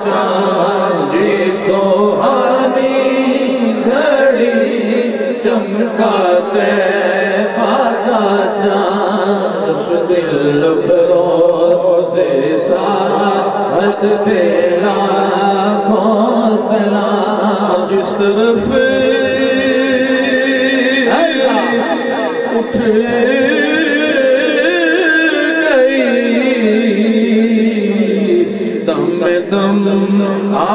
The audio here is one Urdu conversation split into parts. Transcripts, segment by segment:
چاند سوہانی گھڑی چمکاتے پاتا چاند اس دل فروز ساعت پہ لاکھوں سلام جس طرف اٹھ گئی دم دم آ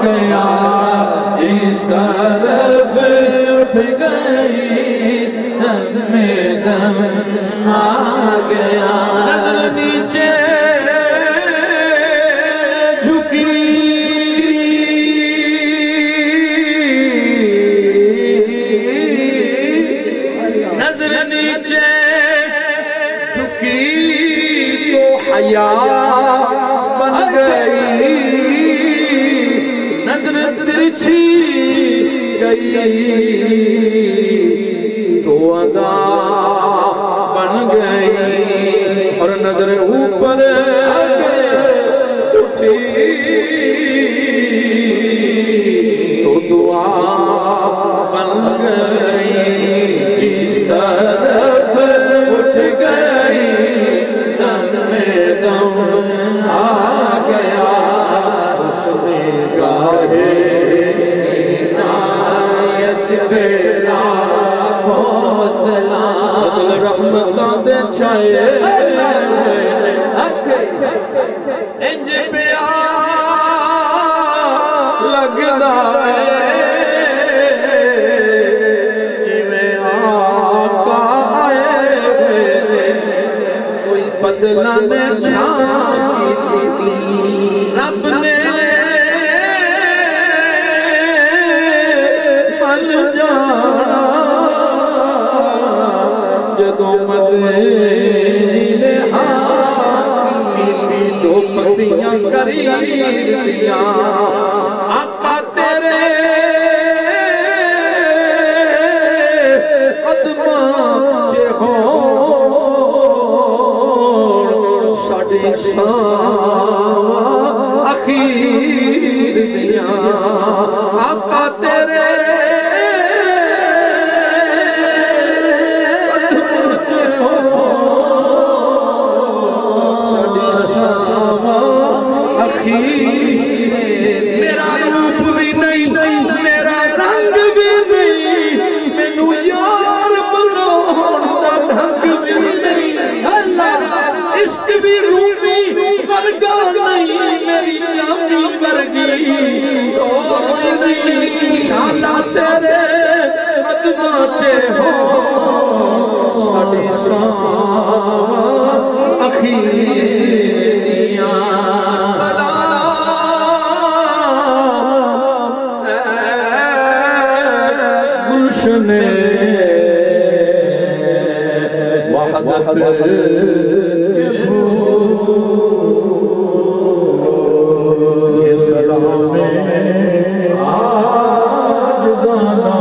گیا جس طرف اٹھ گئی دم دم آ گیا نظر نیچے جھکی نظر نیچے جھکی تو حیا بن گئی نظر ترچھی گئی تو ادا بن گئی اور نظر اوپر اٹھی تو دعا بن گئی جس طرف اٹھ گئی دم دم آ گیا اس نے گاہے عنایت پہ لاکھوں سلام رحمتاں دے چھائے انج پیار لگدا ہے میں آقا آئے کوئی بدلہ نے چھان کی رب نے بن جانا جدوں مدینے دو پتیاں کریر دیا آقا تیرے قدماں چے ہون ساڑی ساواں اخیر دیا آقا تیرے میرا روپ بھی نہیں میرا رنگ بھی نہیں مینوں یار بناؤن دا ڈھنگ بھی نہیں میرا عشق بھی رومی ورگا نہیں میری جامی ورگی روح نہیں شالا تیرے قدماں چے ہو ساڑی ساواں اخیر گلشن وحدت کے پھول یہ سلام عاجزانہ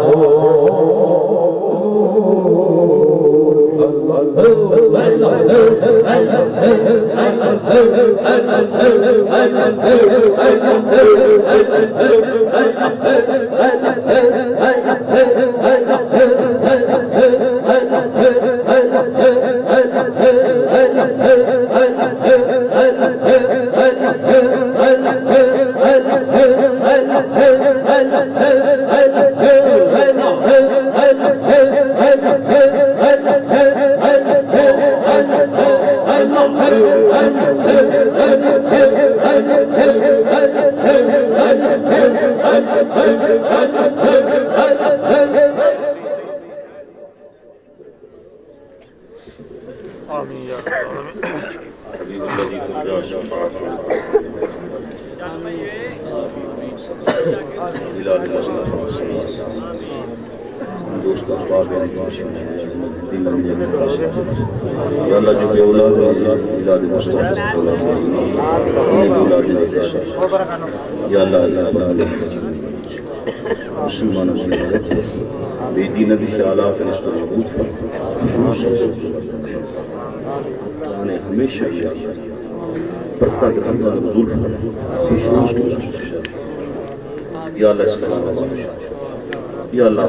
ہو دوست احباب یا اللہ جو بے اولاد ہے اولاد مصطفیٰ صلی اللہ علیہ وسلم اولاد یا اللہ مسلمانوں کی حالت بے دینہ کی خیالات رشت و ربوط خصوص ہمیں ہمیشہ برکت رحمت نزول فرما خصوص کی یا اللہ سبحانہ و تعالی یا اللہ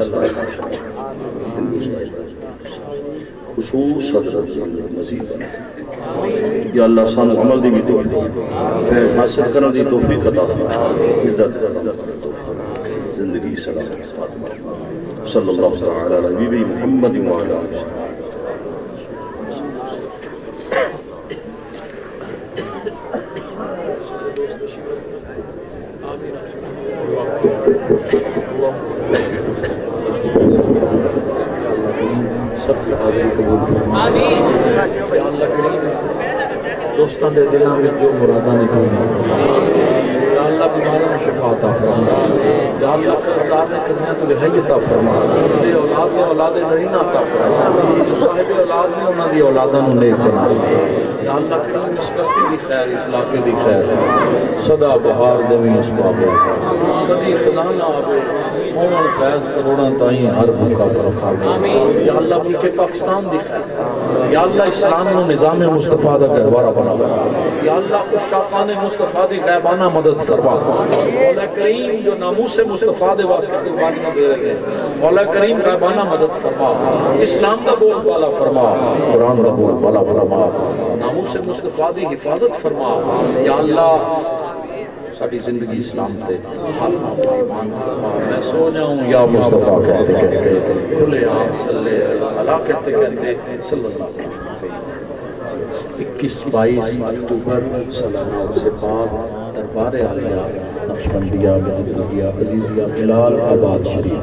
خصوص حضرت مزید یا اللہ سانو عمل دی بھی توفیق فیض حاصل کرنے دی توفیق عطا فرما عزت زندگی سلامت خاتمہ صلی اللہ تعالی علی نبی محمد و علی آلہ سب کی حاضری قبول فرما یا اللہ کریم دوستان دے دلوں میں جو مراداں نکلنا یا اللہ بیماروں میں شفا عطا فرما یا اللہ قرضدار نے کرنا تو رہائی عطا فرما بے اولاد نے اولاد نرینہ عطا فرما جو صاحب اولاد نے انہاں دی اولاداں نوں نیک بنا یا اللہ کریم اس بستی دی خیر اس علاقے دی خیر صدا بہار دمی اسباب کبھی خدا نہ آوے ہون فیض کروڑاں تائیں ہر بھوکا پر رکھا یا اللہ ملک پاکستان دی خیر یا اللہ اسلام نو نظام مصطفیٰ دا گہوارہ بنا یا اللہ اشاقان مصطفیٰ دی غیبانہ مدد فرما مولا کریم جو ناموس مصطفیٰ دے واسطے قربانیاں دے رہے ہیں مولا کریم غیبانہ مدد فرما اسلام دا بول بالا فرما قرآن دا بول بالا فرما ناموس مصطفیٰ دی حفاظت فرما یا اللہ ساری زندگی اسلام تے میں سو جاؤں یا مصطفیٰ کہتے کہتے کھلے عام صلی اللہ کہتے کہتے صلی اللہ علیہ وسلم 21-22 اکتوبر سالانہ عرص پاک دربار عالیہ نقشبندیہ عزیزیہ بلال آباد شریف